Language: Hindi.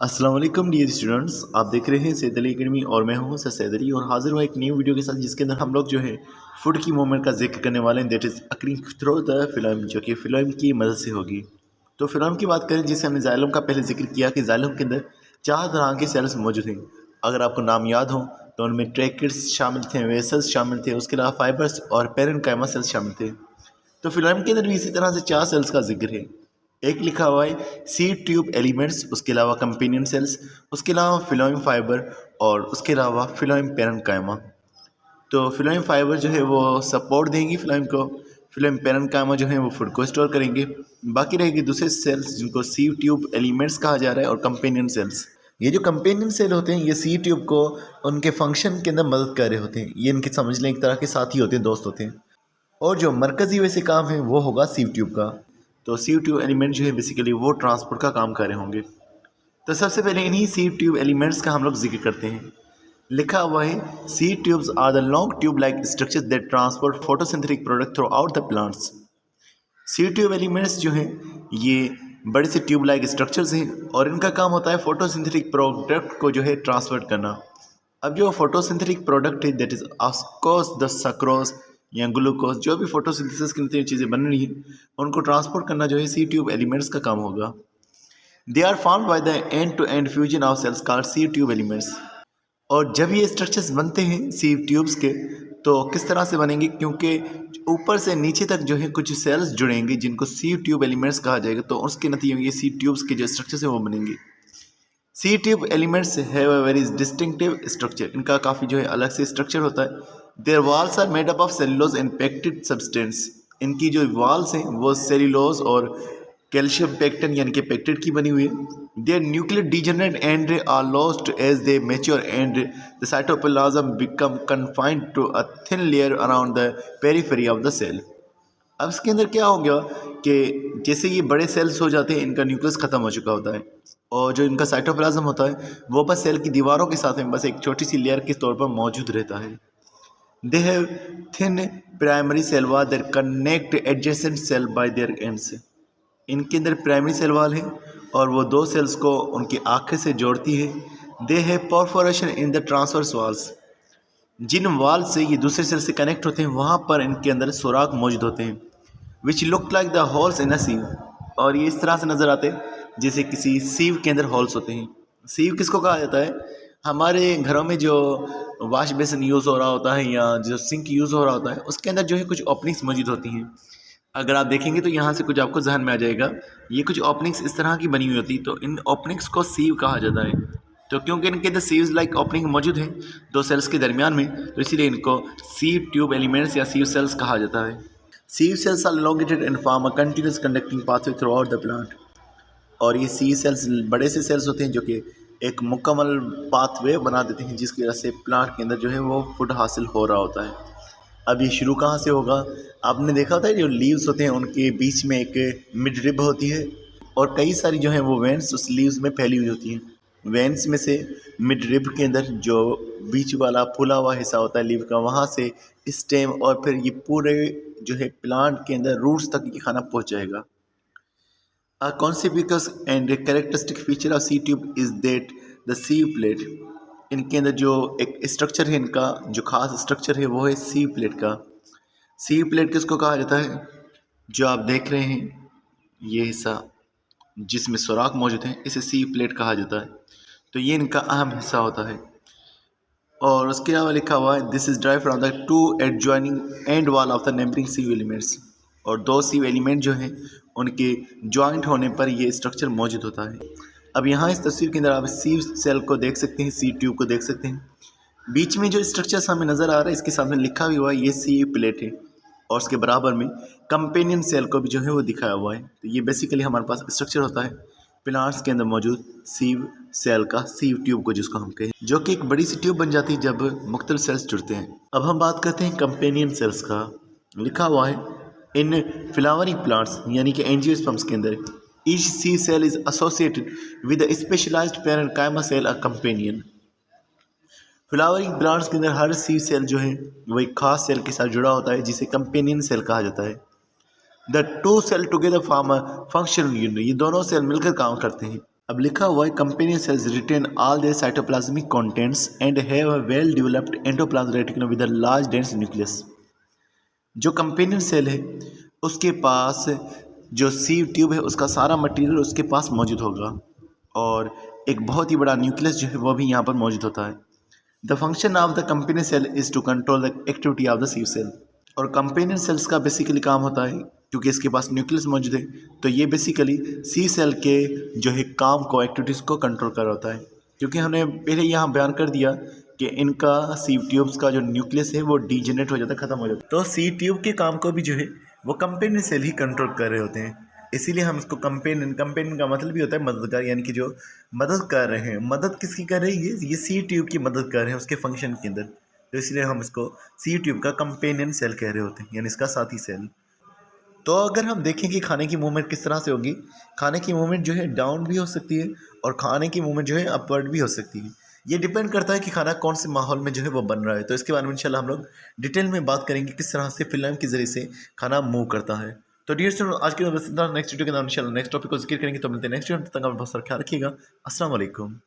अस्सलाम वालेकुम डियर स्टूडेंट्स, आप देख रहे हैं सैद अली अकेडमी और मैं हूं सर सैद अली और हाजिर हुआ एक न्यू वीडियो के साथ जिसके अंदर हम लोग जो है फूड की मूवमेंट का जिक्र करने वाले हैं। That is occurring through the film, जो कि फ़िल्म की मदद से होगी। तो फिल्म की बात करें जिसे हमने जाइलम का पहले जिक्र किया कि जाइलम के अंदर 4 तरह के सेल्स मौजूद हैं। अगर आपको नाम याद हो तो उनमें ट्रैकेट्स शामिल थे, वेसल्स शामिल थे, उसके अलावा फाइबर्स और पेरेन्काइमा सेल्स शामिल थे। तो फिल्म के अंदर भी इसी तरह से 4 सेल्स का जिक्र है। एक लिखा हुआ है सी ट्यूब एलिमेंट्स, उसके अलावा कंपेनियन सेल्स, उसके अलावा फिलोइम फाइबर और उसके अलावा फिलोइम पेरेन्काइमा। तो फिलोइम फाइबर जो है वो सपोर्ट देंगी फिलोइम को, फिलोइम पेरेन्काइमा जो है वो फूड को स्टोर करेंगे। बाकी रहेगी दूसरे सेल्स जिनको सी ट्यूब एलिमेंट्स कहा जा रहा है और कंपेनियन सेल्स। ये जो कंपेनियन सेल होते हैं ये सी ट्यूब को उनके फंक्शन के अंदर मदद कर रहे होते हैं। ये इनके समझ लें एक तरह के साथी होते हैं, दोस्त होते हैं। और जो मरकज़ी वैसे काम है वो होगा सी ट्यूब का। तो सी ट्यूब एलिमेंट जो है बेसिकली वो ट्रांसपोर्ट का काम कर रहे होंगे। तो सबसे पहले इन्हीं सी ट्यूब एलिमेंट्स का हम लोग जिक्र करते हैं। लिखा हुआ है sieve tubes are the long tube like structures that transport photosynthetic product throughout the plants. Sieve tube elements जो हैं ये बड़े से ट्यूब लाइक स्ट्रक्चर्स हैं और इनका काम होता है फोटोसिंथेटिक प्रोडक्ट को जो है ट्रांसफर करना। अब जो फोटोसिंथेटिक प्रोडक्ट है that is of course the sucrose या ग्लूकोज, जो भी फोटोसिंथेसिस के लिए चीज़ें बन रही हैं उनको ट्रांसपोर्ट करना जो है सी ट्यूब एलिमेंट्स का काम होगा। They are formed by the end to end fusion of cells called sieve tube elements. और जब ये स्ट्रक्चर्स बनते हैं सी ट्यूब्स के तो किस तरह से बनेंगे, क्योंकि ऊपर से नीचे तक जो है कुछ सेल्स जुड़ेंगे जिनको सी ट्यूब एलिमेंट्स कहा जाएगा। तो उसके नतीजे में ये सी ट्यूब्स के जो स्ट्रक्चर्स हैं वो बनेंगे। Sieve tube elements have a very distinctive structure, इनका काफ़ी जो है अलग से स्ट्रक्चर होता है। Their walls are made up of cellulose and pectic substance, इनकी जो वॉल्स हैं वो सेलुलोज और कैल्शियम पेक्टिन यानी कि पेक्टिड की बनी हुई है। Their nuclear degenerate and are lost as they mature and the cytoplasm become confined to a thin layer around the periphery of the cell. अब इसके अंदर क्या हो गया कि जैसे ये बड़े सेल्स हो जाते हैं इनका न्यूक्लियस ख़त्म हो चुका होता है और जो इनका साइटोप्लाज्म होता है वो बस सेल की दीवारों के साथ में बस एक छोटी सी लेयर के तौर पर मौजूद रहता है। They have thin primary cell wall that connect adjacent cell by their ends. इनके अंदर प्राइमरी सेल वॉल है और वो दो सेल्स को उनकी आँखें से जोड़ती है। They have perforation in the transverse walls, जिन वाल से ये दूसरे सेल से कनेक्ट होते हैं वहाँ पर इनके अंदर सुराख मौजूद होते हैं। Which look like the holes in a sieve, और ये इस तरह से नज़र आते हैं जैसे किसी सीव के अंदर होल्स होते हैं। सीव किसको कहा जाता है? हमारे घरों में जो वाश बेसिन यूज़ हो रहा होता है या जो सिंक यूज़ हो रहा होता है उसके अंदर जो है कुछ ओपनिंग्स मौजूद होती हैं। अगर आप देखेंगे तो यहाँ से कुछ आपको जहन में आ जाएगा, ये कुछ ओपनिंग्स इस तरह की बनी हुई होती, तो इन ओपनिंग्स को सीव कहा जाता है। तो क्योंकि इनके अंदर सीव्स लाइक ओपनिंग मौजूद है दो सेल्स के दरमियान में, तो इसीलिए इनको सीव ट्यूब एलिमेंट्स या सीव सेल्स कहा जाता है। Sieve cells are located and form a continuous conducting pathway throughout the plant. और ये सीव सेल्स बड़े से सेल्स होते हैं जो कि एक मुकम्मल पाथवे बना देते हैं जिसकी वजह से प्लांट के अंदर जो है वो फूड हासिल हो रहा होता है। अब ये शुरू कहाँ से होगा? आपने देखा होता है जो लीव्स होते हैं उनके बीच में एक मिड रिब होती है और कई सारी जो है वो वेंस उस लीव्स में फैली हुई होती हैं। वेंस में से मिड रिब के अंदर जो बीच वाला फूला हुआ हिस्सा होता है लीव का, वहाँ से स्टेम और फिर ये पूरे जो है प्लांट के अंदर रूट्स तक ये खाना पहुँच जाएगा। A conspicuous and characteristic feature of C tube is that the sieve plate, इनके अंदर जो एक स्ट्रक्चर है, इनका जो खास स्ट्रक्चर है वो है सी प्लेट का। सी प्लेट किसको कहा जाता है? जो आप देख रहे हैं ये हिस्सा जिसमें सुराख मौजूद है इसे सी प्लेट कहा जाता है। तो ये इनका अहम हिस्सा होता है। और उसके अलावा लिखा हुआ है this is drive from the two adjoining end wall of the neighbouring sieve elements. और दो सीव एलिमेंट जो हैं उनके जॉइंट होने पर ये स्ट्रक्चर मौजूद होता है। अब यहाँ इस तस्वीर के अंदर आप सीव सेल को देख सकते हैं, सी ट्यूब को देख सकते हैं। बीच में जो स्ट्रक्चर्स हमें नज़र आ रहा है इसके सामने लिखा भी हुआ है ये सी प्लेट है और उसके बराबर में कंपेनियन सेल को भी जो है वो दिखाया हुआ है। तो ये बेसिकली हमारे पास स्ट्रक्चर होता है प्लांट्स के अंदर मौजूद सीव सेल का, सीव ट्यूब को जिसको हम कहें, जो कि एक बड़ी सी ट्यूब बन जाती है जब मुख्तलिफ सेल्स जुड़ते हैं। अब हम बात करते हैं कंपेनियन सेल्स का। लिखा हुआ है इन फ्लावरिंग प्लांट्स यानी कि एंजियोस्पर्म्स के अंदर each sieve cell is associated with a specialised parenchyma cell a companion. Flowering plants के अंदर हर सीव सेल जो है वो एक खास सेल के साथ जुड़ा होता है जिसे कंपेनियन सेल कहा जाता है। The two cell together form a functional unit, ये दोनों सेल मिलकर काम करते हैं। अब लिखा हुआ है companion cells retain all their cytoplasmic contents and have a well developed endoplasmic reticulum with a large dense nucleus. जो कंपेनियन सेल है उसके पास जो सीव ट्यूब है उसका सारा मटेरियल उसके पास मौजूद होगा और एक बहुत ही बड़ा न्यूक्लियस जो है वो भी यहाँ पर मौजूद होता है। The function of the companion cell is to control the activity of the sieve cell. और कंपेनियन सेल्स का बेसिकली काम होता है क्योंकि इसके पास न्यूक्लियस मौजूद है तो ये बेसिकली सी सेल के जो है काम को एक्टिविटीज़ को कंट्रोल कर रहा होता है। क्योंकि हमने पहले यहाँ बयान कर दिया कि इनका सी ट्यूब्स का जो न्यूक्लियस है वो डीजेनरेट हो जाता है, ख़त्म हो जाता है, तो सी ट्यूब के काम को भी जो है वो कंपेनियन सेल ही कंट्रोल कर रहे होते हैं। इसीलिए हम इसको कंपेनियन का मतलब भी होता है मददगार, यानी कि जो मदद कर रहे हैं। मदद किसकी कर रहे हैं? ये सी ट्यूब की मदद कर रहे हैं उसके फंक्शन के अंदर, तो इसलिए हम इसको सी ट्यूब का कंपेनियन सेल कह रहे होते हैं, यानी इसका साथी सेल। तो अगर हम देखें कि खाने की मूवमेंट किस तरह से होगी, खाने की मूवमेंट जो है डाउन भी हो सकती है और खाने की मूवमेंट जो है अपवर्ड भी हो सकती है। ये डिपेंड करता है कि खाना कौन से माहौल में जो है वो बन रहा है। तो इसके बारे में इंशाल्लाह हम लोग डिटेल में बात करेंगे किस तरह से फिल्म के ज़रिए से खाना मूव करता है। तो डियर स्टूडेंट, आज के बस नेक्स्ट वीडियो के अंदर इंशाल्लाह नेक्स्ट टॉपिक को जिक्र करेंगे। तो मिलते हैं नेक्स्ट वीडियो में, तब तक आप बहुत सारा ख्याल रखिएगा। अस्सलाम वालेकुम।